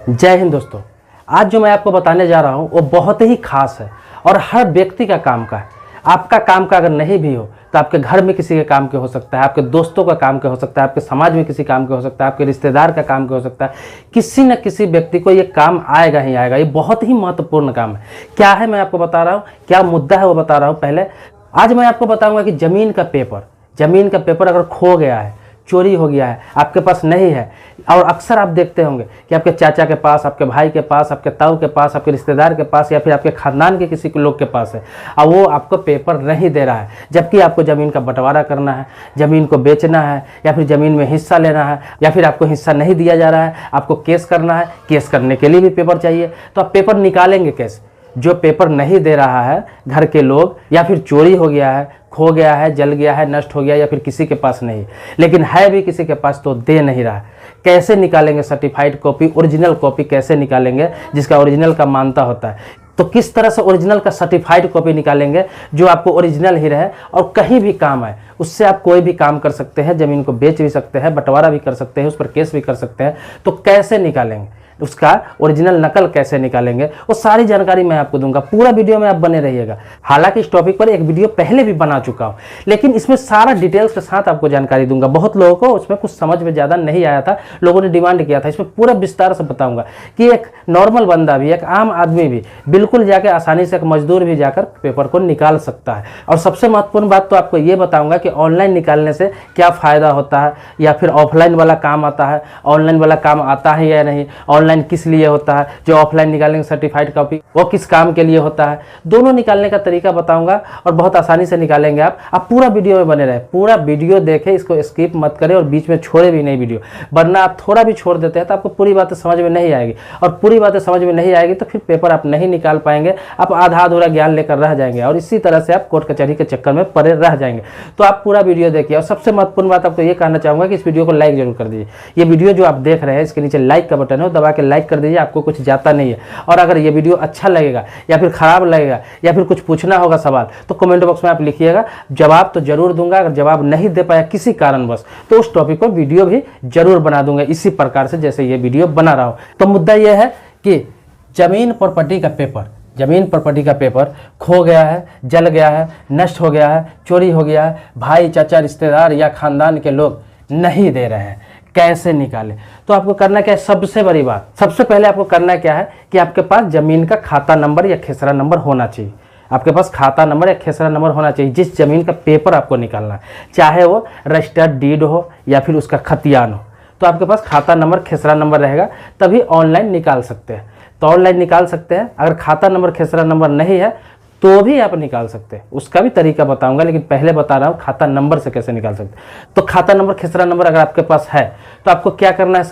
जय हिंद दोस्तों। आज जो मैं आपको बताने जा रहा हूँ वो बहुत ही खास है और हर व्यक्ति का काम का है। आपका काम का अगर नहीं भी हो तो आपके घर में किसी के काम के हो सकता है, आपके दोस्तों का काम के हो सकता है, आपके समाज में किसी काम के हो सकता है, आपके रिश्तेदार का काम के हो सकता है। किसी न किसी व्यक्ति को ये काम आएगा ही आएगा। ये बहुत ही महत्वपूर्ण काम है। क्या है मैं आपको बता रहा हूँ, क्या मुद्दा है वो बता रहा हूँ। पहले आज मैं आपको बताऊँगा कि ज़मीन का पेपर अगर खो गया है, चोरी हो गया है, आपके पास नहीं है, और अक्सर आप देखते होंगे कि आपके चाचा के पास, आपके भाई के पास, आपके ताऊ के पास, आपके रिश्तेदार के पास या फिर आपके खानदान के किसी लोग के पास है और वो आपको पेपर नहीं दे रहा है, जबकि आपको ज़मीन का बंटवारा करना है, ज़मीन को बेचना है या फिर ज़मीन में हिस्सा लेना है, या फिर आपको हिस्सा नहीं दिया जा रहा है, आपको केस करना है, केस करने के लिए भी पेपर चाहिए। तो आप पेपर निकालेंगे कैसे? जो पेपर नहीं दे रहा है घर के लोग, या फिर चोरी हो गया है, खो गया है, जल गया है, नष्ट हो गया, या फिर किसी के पास नहीं, लेकिन है भी किसी के पास तो दे नहीं रहा है। कैसे निकालेंगे सर्टिफाइड कॉपी, ओरिजिनल कॉपी कैसे निकालेंगे जिसका ओरिजिनल का मानता होता है? तो किस तरह से ओरिजिनल का सर्टिफाइड कॉपी निकालेंगे जो आपको ओरिजिनल ही रहे और कहीं भी काम आए? उससे आप कोई भी काम कर सकते हैं, ज़मीन को बेच भी सकते हैं, बंटवारा भी कर सकते हैं, उस पर केस भी कर सकते हैं। तो कैसे निकालेंगे, उसका ओरिजिनल नकल कैसे निकालेंगे, वो सारी जानकारी मैं आपको दूंगा। पूरा वीडियो में आप बने रहिएगा। हालांकि इस टॉपिक पर एक वीडियो पहले भी बना चुका हूं, लेकिन इसमें सारा डिटेल्स के साथ आपको जानकारी दूंगा। बहुत लोगों को उसमें कुछ समझ में ज़्यादा नहीं आया था, लोगों ने डिमांड किया था। इसमें पूरा विस्तार से बताऊंगा कि एक नॉर्मल बंदा भी, एक आम आदमी भी बिल्कुल जाके आसानी से, एक मजदूर भी जाकर पेपर को निकाल सकता है। और सबसे महत्वपूर्ण बात तो आपको ये बताऊंगा कि ऑनलाइन निकालने से क्या फ़ायदा होता है, या फिर ऑफलाइन वाला काम आता है, ऑनलाइन वाला काम आता है या नहीं, ऑनलाइन किस लिए होता है, जो ऑफलाइन निकालेंगे सर्टिफाइड कॉपी वो किस काम के लिए होता है, दोनों निकालने का तरीका बताऊंगा और बहुत आसानी से निकालेंगे आप पूरा वीडियो में बने रहे। पूरा वीडियो देखें, इसको स्किप मत करें और बीच में छोड़े भी नहीं वीडियो, वरना आप थोड़ा भी छोड़ देते हैं तो आपको पूरी बातें समझ में नहीं आएगी, और पूरी बातें समझ में नहीं आएगी तो फिर पेपर आप नहीं निकाल पाएंगे। आप आधा अधूरा ज्ञान लेकर रह जाएंगे और इसी तरह से आप कोर्ट कचहरी के चक्कर में पड़े रह जाएंगे। तो आप पूरा वीडियो देखिए। और सबसे महत्वपूर्ण बात आपको ये कहना चाहूँगा कि इस वीडियो को लाइक जरूर कर दीजिए। ये वीडियो जो आप देख रहे हैं इसके नीचे लाइक का बटन है, दबा के लाइक कर दीजिए, आपको कुछ जाता नहीं है। और अगर ये वीडियो अच्छा लगेगा या फिर खराब लगेगा या फिर कुछ पूछना होगा सवाल, तो कमेंट बॉक्स में आप लिखिएगा, जवाब तो जरूर दूंगा। अगर जवाब नहीं दे पाया किसी कारणवश तो उस टॉपिक पर वीडियो भी जरूर बना दूंगा, इसी प्रकार से जैसे ये वीडियो बना रहा हूं। तो मुद्दा यह है कि ज़मीन प्रॉपर्टी का पेपर खो गया है, जल गया है, नष्ट हो गया है, चोरी हो गया है, भाई चाचा रिश्तेदार या खानदान के लोग नहीं दे रहे हैं, कैसे निकाले? तो आपको करना क्या है? सबसे बड़ी बात, सबसे पहले आपको करना क्या है कि आपके पास ज़मीन का खाता नंबर या खेसरा नंबर होना चाहिए। आपके पास खाता नंबर या खेसरा नंबर होना चाहिए जिस ज़मीन का पेपर आपको निकालना है, चाहे वो रजिस्टर्ड डीड हो या फिर उसका खतियान हो। तो आपके पास खाता नंबर, खेसरा नंबर रहेगा, तभी ऑनलाइन निकाल सकते हैं। तो ऑनलाइन निकाल सकते हैं। अगर खाता नंबर, खेसरा नंबर नहीं है तो भी आप निकाल सकते हैं, उसका भी तरीका बताऊंगा, लेकिन पहले बता रहा हूँ खाता नंबर से कैसे निकाल सकते हैं। तो खाता नंबर, खेसरा नंबर अगर आपके पास है तो आपको क्या करना है?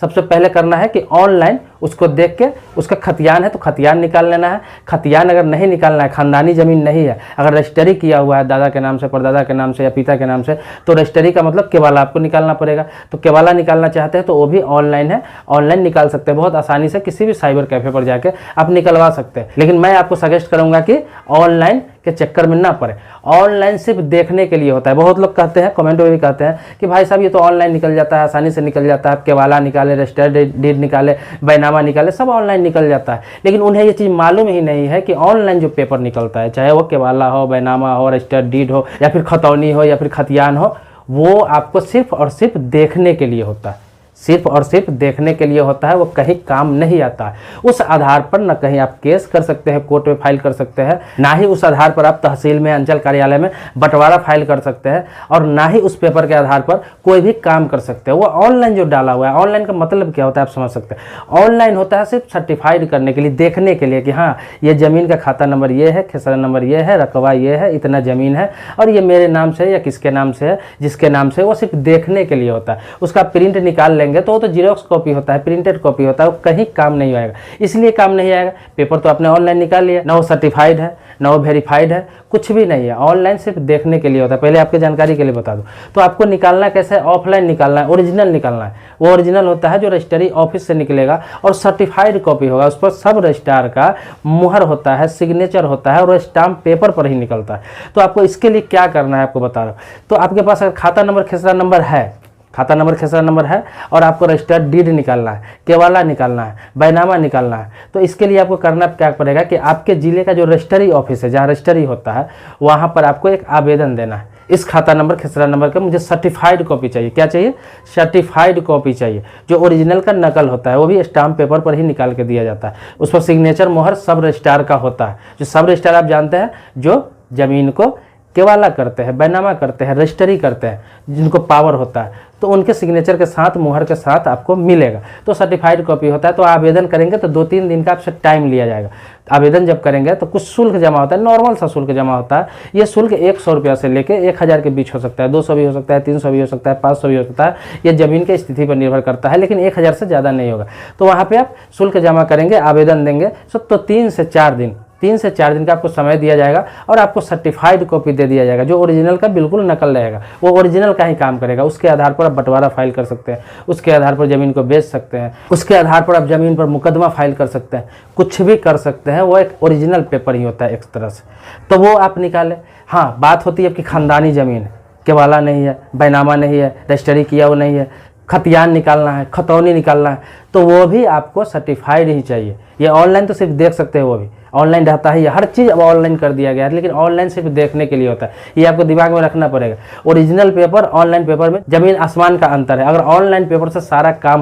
सबसे पहले करना है कि ऑनलाइन उसको देख के, उसका खतियान है तो खतियान निकाल लेना है। खतियान अगर नहीं निकालना है, खानदानी ज़मीन नहीं है, अगर रजिस्ट्री किया हुआ है दादा के नाम से, परदादा के नाम से या पिता के नाम से, तो रजिस्ट्री का मतलब केवाला आपको निकालना पड़ेगा। तो केवाला निकालना चाहते हैं तो वो भी ऑनलाइन है, ऑनलाइन निकाल सकते हैं बहुत आसानी से। किसी भी साइबर कैफे पर जाके आप निकलवा सकते हैं, लेकिन मैं आपको सजेस्ट करूँगा कि ऑनलाइन के चक्कर में ना पड़े। ऑनलाइन सिर्फ देखने के लिए होता है। बहुत लोग कहते हैं, कमेंट में भी कहते हैं कि भाई साहब ये तो ऑनलाइन निकल जाता है, आसानी से निकल जाता है, केवाला निकाले, रजिस्टर्ड डीड निकाले, बैनामा निकाले, सब ऑनलाइन निकल जाता है। लेकिन उन्हें ये चीज़ मालूम ही नहीं है कि ऑनलाइन जो पेपर निकलता है, चाहे वो केवाला हो, बैनामा हो, रजिस्टर्ड डीड हो, या फिर खतौनी हो, या फिर खतियान हो, वो आपको सिर्फ और सिर्फ देखने के लिए होता है, सिर्फ और सिर्फ देखने के लिए होता है। वो कहीं काम नहीं आता है। उस आधार पर न कहीं आप केस कर सकते हैं, कोर्ट में फाइल कर सकते हैं, ना ही उस आधार पर आप तहसील में, अंचल कार्यालय में बंटवारा फाइल कर सकते हैं, और ना ही उस पेपर के आधार पर कोई भी काम कर सकते हैं। वो ऑनलाइन जो डाला हुआ है, ऑनलाइन का मतलब क्या होता है आप समझ सकते हैं। ऑनलाइन होता है सिर्फ सर्टिफाइड करने के लिए, देखने के लिए कि हाँ ये ज़मीन का खाता नंबर ये है, खेसरा नंबर ये है, रकबा ये है, इतना ज़मीन है और ये मेरे नाम से या किसके नाम से है, जिसके नाम से, वो सिर्फ देखने के लिए होता है। उसका प्रिंट निकाल लेंगे तो वो तो जीरोक्स कॉपी होता है, प्रिंटेड कॉपी होता है, वो कहीं काम नहीं आएगा। इसलिए काम नहीं आएगा, पेपर तो आपने ऑनलाइन निकाल लिया, ना वो सर्टिफाइड है ना वो वेरीफाइड है, कुछ भी नहीं है। ऑनलाइन सिर्फ देखने के लिए होता है। पहले आपके जानकारी के लिए बता दूं, तो आपको निकालना कैसे है? ऑफलाइन निकालना है, ओरिजिनल निकालना है। वो ओरिजिनल होता है जो रजिस्ट्री ऑफिस से निकलेगा और सर्टिफाइड कॉपी होगा, उस पर सब रजिस्ट्रार का मुहर होता है, सिग्नेचर होता है, और वो स्टाम्प पेपर पर ही निकलता है। तो आपको इसके लिए क्या करना है आपको बता रहा हूँ। तो आपके पास अगर खाता नंबर, खेसरा नंबर है, खाता नंबर खेसरा नंबर है और आपको रजिस्टर्ड डीड निकालना है, केवाला निकालना है, बैनामा निकालना है। तो इसके लिए आपको करना क्या पड़ेगा कि आपके ज़िले का जो रजिस्ट्री ऑफिस है, जहाँ रजिस्ट्री होता है, वहाँ पर आपको एक आवेदन देना है। इस खाता नंबर खेसरा नंबर का मुझे सर्टिफाइड कॉपी चाहिए। क्या चाहिए? सर्टिफाइड कॉपी चाहिए। जो ओरिजिनल का नकल होता है वो भी स्टाम्प पेपर पर ही निकाल के दिया जाता है। उस पर सिग्नेचर मोहर सब रजिस्ट्रार का होता है। जो सब रजिस्ट्रार आप जानते हैं, जो ज़मीन को केवाला करते हैं, बैनामा करते हैं, रजिस्ट्री करते हैं, जिनको पावर होता है, तो उनके सिग्नेचर के साथ, मुहर के साथ आपको मिलेगा। तो सर्टिफाइड कॉपी होता है। तो आवेदन करेंगे तो 2-3 दिन का आपसे टाइम लिया जाएगा। आवेदन जब करेंगे तो कुछ शुल्क जमा होता है, नॉर्मल सा शुल्क जमा होता है। ये शुल्क 100 रुपया से लेके 1000 के बीच हो सकता है, 200 भी हो सकता है, 300 भी हो सकता है, 500 भी हो सकता है। ये ज़मीन की स्थिति पर निर्भर करता है, लेकिन 1000 से ज़्यादा नहीं होगा। तो वहाँ पर आप शुल्क जमा करेंगे, आवेदन देंगे, तो 3 से 4 दिन का आपको समय दिया जाएगा और आपको सर्टिफाइड कॉपी दे दिया जाएगा, जो ओरिजिनल का बिल्कुल नकल रहेगा। वो ओरिजिनल का ही काम करेगा। उसके आधार पर आप बंटवारा फाइल कर सकते हैं, उसके आधार पर ज़मीन को बेच सकते हैं, उसके आधार पर आप ज़मीन पर मुकदमा फाइल कर सकते हैं, कुछ भी कर सकते हैं। वो एक ओरिजिनल पेपर ही होता है एक तरह से। तो वो आप निकालें। हाँ, बात होती है आपकी खानदानी ज़मीन है, केवाला नहीं है, बैनामा नहीं है, रजिस्ट्री किया वो नहीं है, खतियान निकालना है, खतौनी निकालना है, तो वो भी आपको सर्टिफाइड ही चाहिए। ये ऑनलाइन तो सिर्फ देख सकते हैं, वो भी ऑनलाइन रहता है। ये हर चीज़ अब ऑनलाइन कर दिया गया है, लेकिन ऑनलाइन सिर्फ देखने के लिए होता है। ये आपको दिमाग में रखना पड़ेगा। ओरिजिनल पेपर, ऑनलाइन पेपर में ज़मीन आसमान का अंतर है। अगर ऑनलाइन पेपर से सारा काम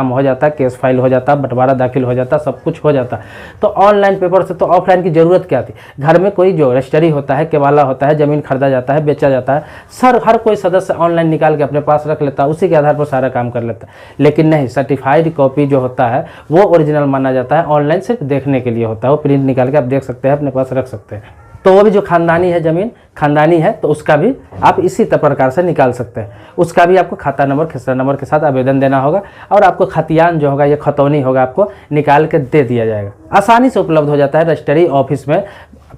हो जाता, केस फाइल हो जाता, बंटवारा दाखिल हो जाता, सब कुछ हो जाता, तो ऑनलाइन पेपर से तो ऑफलाइन की ज़रूरत क्या थी। घर में कोई जो रजिस्ट्री होता है, केवाला होता है, ज़मीन खरीदा जाता है, बेचा जाता है, हर कोई सदस्य ऑनलाइन निकाल के अपने पास रख लेता है, उसी के आधार पर सारा काम कर लेता है। लेकिन नहीं, सर्टिफाइड कॉपी जो होता है वो ओरिजिनल माना जाता है। ऑनलाइन सिर्फ देखने के लिए होता है। वो प्रिंट निकाल के आप देख सकते हैं, अपने पास रख सकते हैं। तो वो भी जो खानदानी है, ज़मीन खानदानी है, तो उसका भी आप इसी प्रकार से निकाल सकते हैं। उसका भी आपको खाता नंबर खेसरा नंबर के साथ आवेदन देना होगा और आपको खतियान जो होगा, ये खतौनी होगा, आपको निकाल के दे दिया जाएगा। आसानी से उपलब्ध हो जाता है। रजिस्ट्री ऑफिस में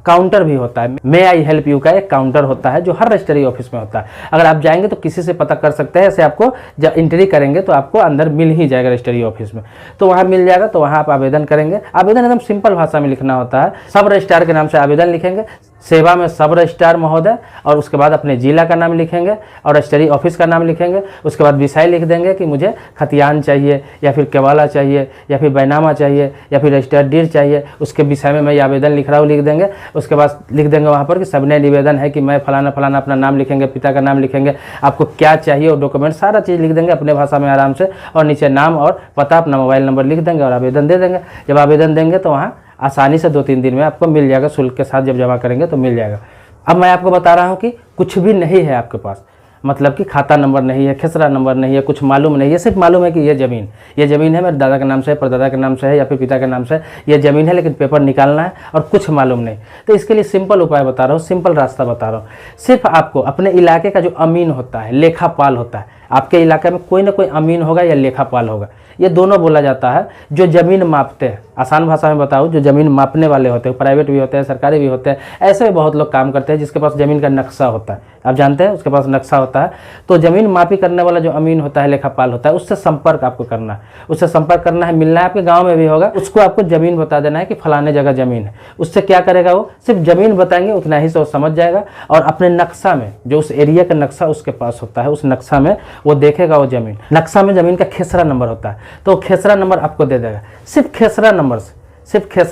काउंटर भी होता है। मे आई हेल्प यू का एक काउंटर होता है, जो हर रजिस्ट्री ऑफिस में होता है। अगर आप जाएंगे तो किसी से पता कर सकते हैं। ऐसे आपको जब एंट्री करेंगे तो आपको अंदर मिल ही जाएगा रजिस्ट्री ऑफिस में, तो वहाँ मिल जाएगा। तो वहाँ आप आवेदन करेंगे। आवेदन एकदम सिंपल भाषा में लिखना होता है। सब रजिस्ट्रार के नाम से आवेदन लिखेंगे, सेवा में सब रजिस्ट्रार महोदय, और उसके बाद अपने जिला का नाम लिखेंगे और रजिस्ट्री ऑफिस का नाम लिखेंगे। उसके बाद विषय लिख देंगे कि मुझे खतियान चाहिए, या फिर केवाला चाहिए, या फिर बैनामा चाहिए, या फिर रजिस्टर्ड डीड चाहिए। उसके विषय में मैं ये आवेदन लिख रहा हूँ, लिख देंगे। उसके बाद लिख देंगे वहाँ पर कि सबने निवेदन है कि मैं फलाना फलाना, अपना नाम लिखेंगे, पिता का नाम लिखेंगे, आपको क्या चाहिए और डॉक्यूमेंट सारा चीज़ लिख देंगे अपने भाषा में आराम से, और नीचे नाम और पता, अपना मोबाइल नंबर लिख देंगे और आवेदन दे देंगे। जब आवेदन देंगे तो वहाँ आसानी से 2-3 दिन में आपको मिल जाएगा। शुल्क के साथ जब जमा करेंगे तो मिल जाएगा। अब मैं आपको बता रहा हूँ कि कुछ भी नहीं है आपके पास, मतलब कि खाता नंबर नहीं है, खेसरा नंबर नहीं है, कुछ मालूम नहीं है। सिर्फ मालूम है कि ये ज़मीन है, मेरे दादा के नाम से है, परदादा के नाम से है, या फिर पिता के नाम से ये ज़मीन है, लेकिन पेपर निकालना है और कुछ मालूम नहीं। तो इसके लिए सिंपल उपाय बता रहा हूँ, सिंपल रास्ता बता रहा हूँ। सिर्फ आपको अपने इलाके का जो अमीन होता है, लेखापाल होता है, आपके इलाके में कोई ना कोई अमीन होगा या लेखापाल होगा, ये दोनों बोला जाता है, जो ज़मीन मापते हैं। आसान भाषा में बताऊँ, जो ज़मीन मापने वाले होते हैं, प्राइवेट भी होते हैं, सरकारी भी होते हैं। ऐसे भी बहुत लोग काम करते हैं जिसके पास ज़मीन का नक्शा होता है, आप जानते हैं, उसके पास नक्शा होता है। तो ज़मीन मापी करने वाला जो अमीन होता है, लेखापाल होता है, उससे संपर्क आपको करना है, उससे संपर्क करना है, मिलना है। आपके गाँव में भी होगा, उसको आपको ज़मीन बता देना है कि फलाने जगह ज़मीन है। उससे क्या करेगा, वो सिर्फ ज़मीन बताएंगे, उतना ही से वो समझ जाएगा। और अपने नक्शा में, जो उस एरिया का नक्शा उसके पास होता है, उस नक्शा में वो देखेगा वो ज़मीन। नक्शा में ज़मीन का खेसरा नंबर होता है, तो खेसरा नंबर आपको दे देगा। सिर्फ खेसरा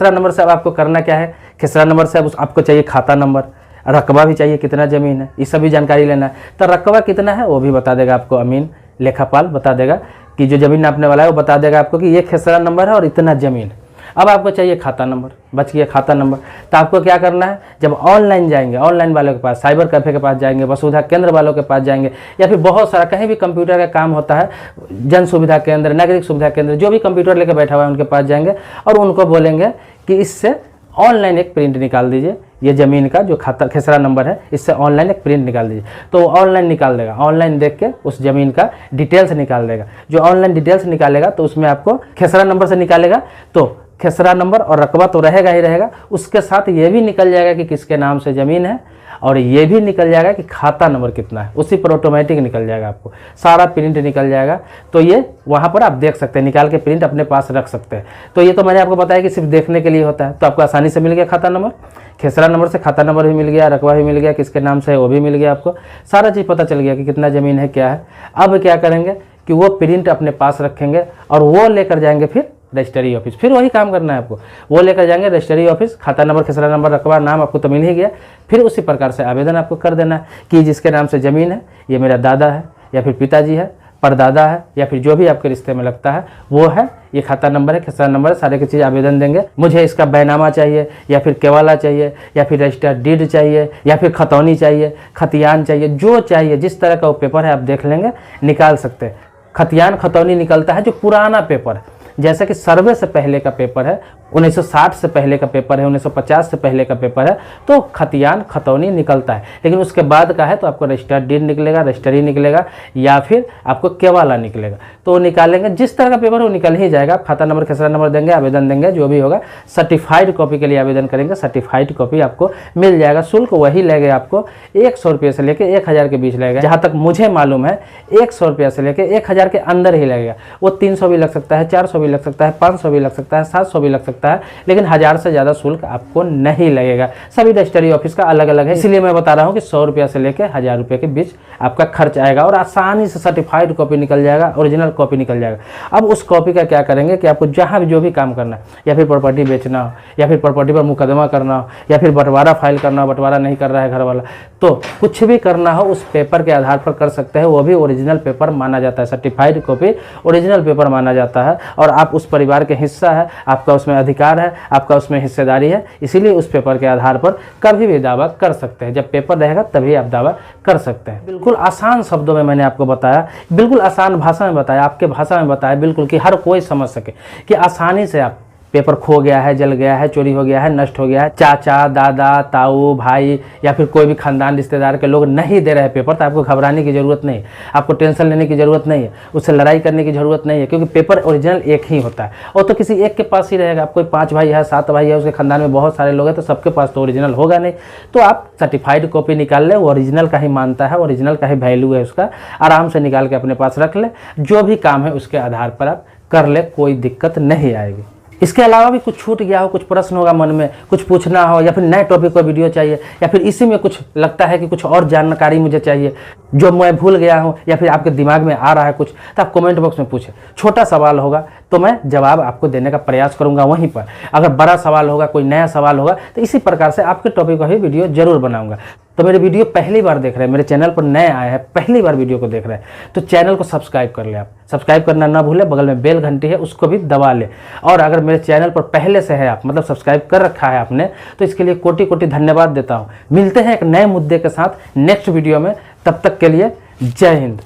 नंबर से अब आपको करना क्या है, खेसरा नंबर से अब आपको चाहिए खाता नंबर, रकबा भी चाहिए, कितना ज़मीन है, ये सभी जानकारी लेना है। तो रकबा कितना है वो भी बता देगा आपको अमीन, लेखापाल बता देगा कि जो ज़मीन नापने वाला है वो बता देगा आपको कि ये खेसरा नंबर है और इतना ज़मीन है। अब आपको चाहिए खाता नंबर, बच गया खाता नंबर। तो आपको क्या करना है, जब ऑनलाइन जाएंगे, ऑनलाइन वालों के पास, साइबर कैफ़े के पास जाएंगे, वसुधा केंद्र वालों के पास जाएंगे, या फिर बहुत सारा कहीं भी कंप्यूटर का काम होता है, जन सुविधा केंद्र, नागरिक सुविधा केंद्र, जो भी कंप्यूटर लेकर बैठा हुआ है उनके पास जाएंगे और उनको बोलेंगे कि इससे ऑनलाइन एक प्रिंट निकाल दीजिए, ये ज़मीन का जो खाता खेसरा नंबर है, इससे ऑनलाइन एक प्रिंट निकाल दीजिए। तो वो ऑनलाइन निकाल देगा, ऑनलाइन देख के उस ज़मीन का डिटेल्स निकाल देगा। जो ऑनलाइन डिटेल्स निकालेगा तो उसमें आपको खेसरा नंबर से निकालेगा, तो खेसरा नंबर और रकबा तो रहेगा ही रहेगा, उसके साथ ये भी निकल जाएगा कि किसके नाम से ज़मीन है और ये भी निकल जाएगा कि खाता नंबर कितना है, उसी पर ऑटोमेटिक निकल जाएगा, आपको सारा प्रिंट निकल जाएगा। तो ये वहाँ पर आप देख सकते हैं, निकाल के प्रिंट अपने पास रख सकते हैं। तो ये तो मैंने आपको बताया कि सिर्फ देखने के लिए होता है। तो आपको आसानी से मिल गया खाता नंबर, खेसरा नंबर से खाता नंबर भी मिल गया, रकबा भी मिल गया, किसके नाम से है वो भी मिल गया, आपको सारा चीज़ पता चल गया कि कितना ज़मीन है क्या है। अब क्या करेंगे कि वो प्रिंट अपने पास रखेंगे और वो लेकर जाएंगे फिर रजिस्ट्री ऑफिस। फिर वही काम करना है आपको, वो लेकर जाएंगे रजिस्ट्री ऑफिस, खाता नंबर, खेसरा नंबर, रकबा, नाम आपको तो मिल ही गया। फिर उसी प्रकार से आवेदन आपको कर देना है कि जिसके नाम से ज़मीन है, ये मेरा दादा है या फिर पिताजी है, परदादा है या फिर जो भी आपके रिश्ते में लगता है वो है, ये खाता नंबर है, खेसरा नंबर है, सारे की चीज़ आवेदन देंगे। मुझे इसका बैनामा चाहिए या फिर केवाला चाहिए या फिर रजिस्टर्ड डीड चाहिए या फिर खतौनी चाहिए, खतियान चाहिए, जो चाहिए जिस तरह का वो पेपर है आप देख लेंगे, निकाल सकते हैं। खतियान खतौनी निकलता है जो पुराना पेपर है, जैसे कि सर्वे से पहले का पेपर है, 1960 से पहले का पेपर है, 1950 से पहले का पेपर है, तो खतियान खतौनी निकलता है। लेकिन उसके बाद का है तो आपको रजिस्टर्ड डीड निकलेगा, रजिस्ट्री निकलेगा या फिर आपको केवाला निकलेगा। तो वो निकालेंगे, जिस तरह का पेपर वो निकल ही जाएगा। आप खाता नंबर, खेसरा नंबर देंगे, आवेदन देंगे, जो भी होगा। सर्टिफाइड कॉपी के लिए आवेदन करेंगे, सर्टिफाइड कॉपी आपको मिल जाएगा। शुल्क वही लगेगा, आपको 100 रुपये से लेकर 1000 के बीच लगेगा। जहाँ तक मुझे मालूम है 100 रुपये से लेकर 1000 के अंदर ही लगेगा। वो 300 भी लग सकता है, 400 भी लग सकता है, 500 भी लग सकता है, 700 भी लग सकता है, लेकिन 1000 से ज़्यादा शुल्क आपको नहीं लगेगा। सभी रजिस्ट्री ऑफिस का अलग अलग है, इसलिए मैं बता रहा हूँ कि 100 रुपये से लेकर 1000 रुपये के बीच आपका खर्च आएगा और आसानी से सर्टिफाइड कॉपी निकल जाएगा, ओरिजिनल कॉपी निकल जाएगा। अब उस कॉपी का क्या करेंगे कि आपको जहाँ भी जो भी काम करना है, या फिर प्रॉपर्टी बेचना हो, या फिर प्रॉपर्टी पर मुकदमा करना हो, या फिर बंटवारा फाइल करना हो, बंटवारा नहीं कर रहा है घर वाला, तो कुछ भी करना हो उस पेपर के आधार पर कर सकते हैं। वो भी ओरिजिनल पेपर माना जाता है, सर्टिफाइड कॉपी ओरिजिनल पेपर माना जाता है और आप उस परिवार के हिस्सा है, आपका उसमें अधिकार है, आपका उसमें हिस्सेदारी है, इसीलिए उस पेपर के आधार पर कभी भी दावा कर सकते हैं। जब पेपर रहेगा तभी आप दावा कर सकते हैं। बिल्कुल आसान शब्दों में मैंने आपको बताया, बिल्कुल आसान भाषा में बताया, आपके भाषा में बताया, बिल्कुल कि हर कोई समझ सके कि आसानी से आप पेपर खो गया है, जल गया है, चोरी हो गया है, नष्ट हो गया है, चाचा, दादा, ताऊ, भाई या फिर कोई भी खानदान रिश्तेदार के लोग नहीं दे रहे पेपर, तो आपको घबराने की ज़रूरत नहीं है, आपको टेंशन लेने की ज़रूरत नहीं है, उससे लड़ाई करने की ज़रूरत नहीं है, क्योंकि पेपर ओरिजिनल एक ही होता है और तो किसी एक के पास ही रहेगा। आप कोई 5 भाई है, 7 भाई है, उसके खानदान में बहुत सारे लोग हैं, तो सबके पास तो ओरिजिनल होगा नहीं। तो आप सर्टिफाइड कॉपी निकाल ले, वो ओरिजिनल का ही मानता है, ओरिजिनल का ही वैल्यू है उसका, आराम से निकाल के अपने पास रख ले, जो भी काम है उसके आधार पर आप कर ले, कोई दिक्कत नहीं आएगी। इसके अलावा भी कुछ छूट गया हो, कुछ प्रश्न होगा मन में, कुछ पूछना हो या फिर नए टॉपिक पर वीडियो चाहिए या फिर इसी में कुछ लगता है कि कुछ और जानकारी मुझे चाहिए जो मैं भूल गया हूं या फिर आपके दिमाग में आ रहा है कुछ, तो आप कमेंट बॉक्स में पूछें। छोटा सवाल होगा तो मैं जवाब आपको देने का प्रयास करूंगा वहीं पर। अगर बड़ा सवाल होगा, कोई नया सवाल होगा, तो इसी प्रकार से आपके टॉपिक का ही वीडियो जरूर बनाऊंगा। तो मेरे वीडियो पहली बार देख रहे हैं, मेरे चैनल पर नए आए हैं, पहली बार वीडियो को देख रहे हैं, तो चैनल को सब्सक्राइब कर ले। आप सब्सक्राइब करना ना भूलें, बगल में बेल घंटी है उसको भी दबा ले। और अगर मेरे चैनल पर पहले से है, आप मतलब सब्सक्राइब कर रखा है आपने, तो इसके लिए कोटि कोटि धन्यवाद देता हूँ। मिलते हैं एक नए मुद्दे के साथ नेक्स्ट वीडियो में, तब तक के लिए जय हिंद।